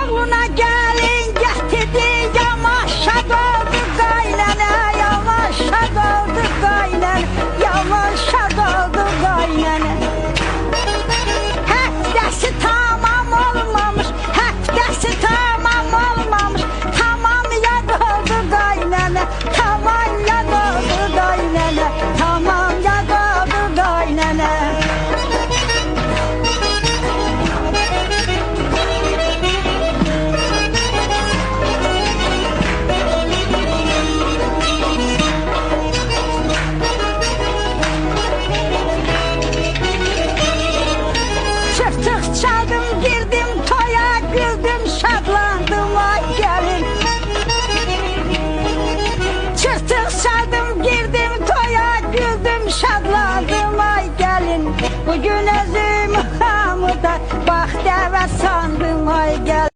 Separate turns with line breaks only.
Oğluna gelin getirdi yamaşa doldu kaynana, yamaşa doldu kaynana, yamaşa doldu kaynana. Həftəsi tamam olmamış, həftəsi tamam olmamış, tamam ya doldu qaynana, tamam ya doldu qaynana, tamam ya doldu qaynana. Çırtık çaldım girdim toya, güldüm şadlandım ay gelin. Çırtık çaldım girdim toya, güldüm şadlandım ay gelin. Bugün özüm hamıda bak deve sandım ay gelin.